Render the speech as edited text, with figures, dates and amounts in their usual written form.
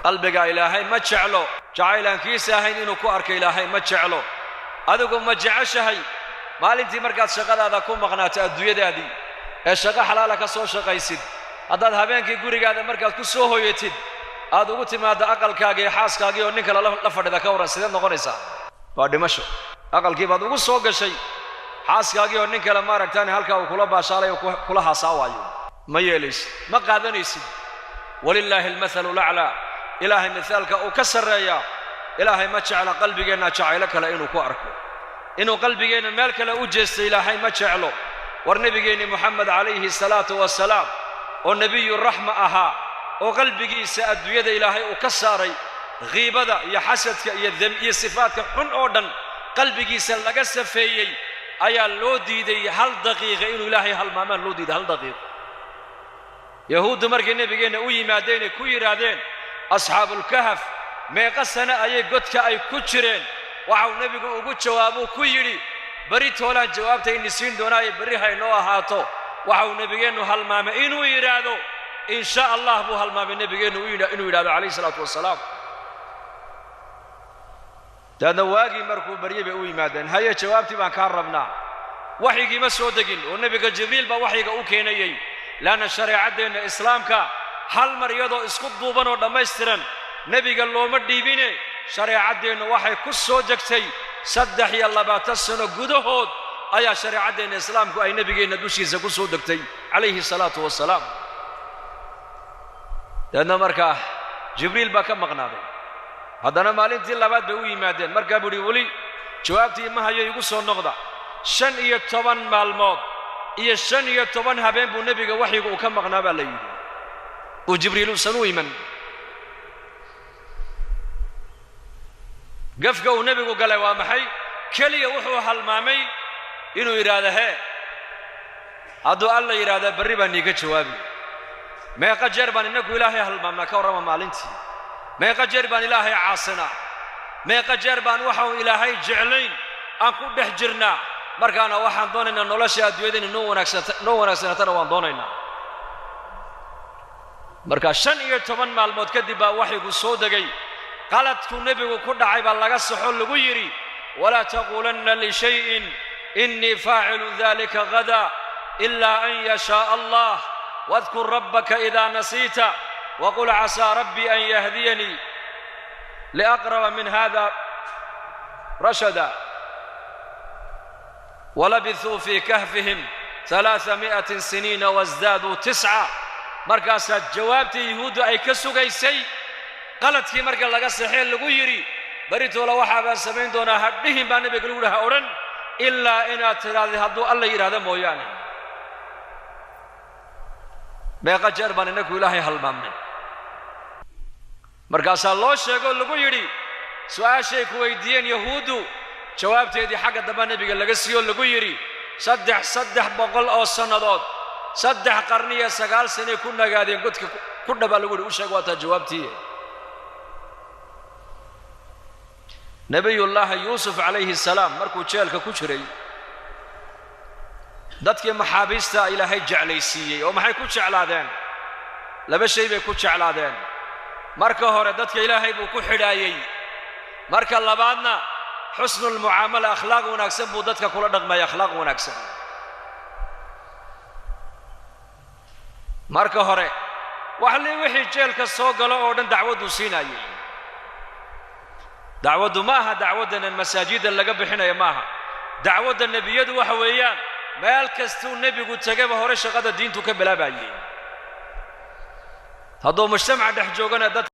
قلبك إلهي ما تشعلو جعيلان كيسا هين إنو كوارك إلهي ما تشعلو أدوكم ما جعشهي maalintii markaad shaqadaada ku maqnaato adduunyadaadii ee shaqo xalaal ka soo shaqaysid haddaad habeenkii gurigaada markaad ku soo hooyatid aad ugu timaado aqalkaaga iyo xaaskaaga oo ninka la fadhida ka waran sidee noqonaysaa waa dhimasho aqalkii baad ugu soo gashay xaaskaaga oo ninka la maaragtaan halka uu kula baashaalay oo kula haasaawayo ma yeelaysid ma qaadanaysid walillaahi almathalu al'ala ilaahay mithaalka uu ka sareeyaa ilaahay ma jecla qalbigeena jacaylo kale inuu ku arko inuu qalbigeena meel kale u jeesto ilaahay ma jeclo war nabigeena Muhammad alayhi salatu wasalaam oo nabiyu rahma aha oo qalbigiisa adduunyada ilaahay uu ka saaray ghiibada iyo xasadka iyo dam iyo sifaadka xun oo dhan qalbigiisa laga safeeyay ayaa loo diiday hal daqiiqo inuu ilaahay halmaamaan loo diiday hal daqiiqo yahuud markay nabigeena u yimaadeen ku yiraahdeen ashaabul kahf meeqa sana ayay godka ay ku jireen waxau nabigu ugu jawaabo ku yiri bari toolaan jawaabta in siin doonaa bari haynoo ahaato waxau nabigeenu halmaama inuu yiraahdo insha Allah buu halmaama nabigeenu inuu yiraahdo alayhi salatu wasalaam dada waagi markuu bariyay u yimaadeen haya jawaabtii baan ka rabnaa waxyigi ma soo degin oo nabiga jibriil ba waxyiga u keenayay laana shariicadeena islaamka hal mar iyadoo isku duuban oo dhameystiran nabiga looma dhiibine shariicadeena waxay ku soo jagtay 23 sano gudahood ayaa shariicadeena islaamku ay nabigeena dushiisa ku soo degtay alayhi salatu wasalaam dana markaa jibriil ba ka maqnaaday haddana maalintii labaad bay u yimaadeen markaa buri wali jawaabtii ma hayo igu soo noqda 15 maalmood iyo 15 habeen buu nabiga waxyiga uu ka maqnaa baa la yiri oo jibriil uu sanu iman qafka uu nabigu galay waa maxay kaliya wuxuu halmaamay inuu yiraahdo he hadduu alla yiraahdo bari baan iga jawaabi meeqa jeer baan inagu ilaahay halmaamna ka warama maalintii meeqa jeer baan ilaahay caasina meeqa jeer baan waxaan ilaahay jeclayn aan ku dhex jirnaa markaana waxaan doonaynaa nolosha adduunyada noo wanaagsanatana waan doonaynaa marka 15 maalmood kadib baa waxyigu soo degay qaladku nabigu ku dhacay baa laga saxo lagu yiri wala taqulanna li shay'in inni fa'ilun dhalika gada illa an yasha Allah wadhkur rabbaka idha nasita wa qul asa rabbi an yahdiyani li aqrab min hadha rashada ولبثوا في كهفهم 300 سنين وازدادوا 9 markaas jawaabtii yahuud ay ka sugaysay qaladkii marka laga saxeel lagu yiri bari toola waxa baan sameyn doonaa hadhiin baa nabiga lagu dhaha oran illa ina tiraadi haduu alla yiraahdo mooyaane meeqa jeer baan inagu ilaahay halmaamnay markaas loo sheego lagu yiri su'aashay ku weydiiyeen yahuudu jawaabteedii xagga daba nabiga laga siiyo lagu yiri 300 oo sanadood 3 qarni iyo 9 sano ku nagaadeen godka ku dhaba lagu u sheego waata jawaabtii nabiyullah yusuf alayhi salam markuu jeelka ku jiray dadkii maxaabiista ilaahay jeclaysiiyay oo maxay ku jeclaadeen laba shay bay ku jeclaadeen marka hore dadka ilaahay buu ku xidhaayay marka labaadna xusnul muamala akhlaaq wanaagsan buu dadka kula dhaqmay akhlaaq wanaagsan marka hore wixii jeelka soo galo oo dhan dacwadu siinayay dacwadu maaha dacwadan masaajida laga bixinayo maaha dacwada nabiyadu waxa weeyaan meel kastuu nabigu tagaba hore shaqada diintu ka bilaabayay hadduu mujtamac dhex joogana dad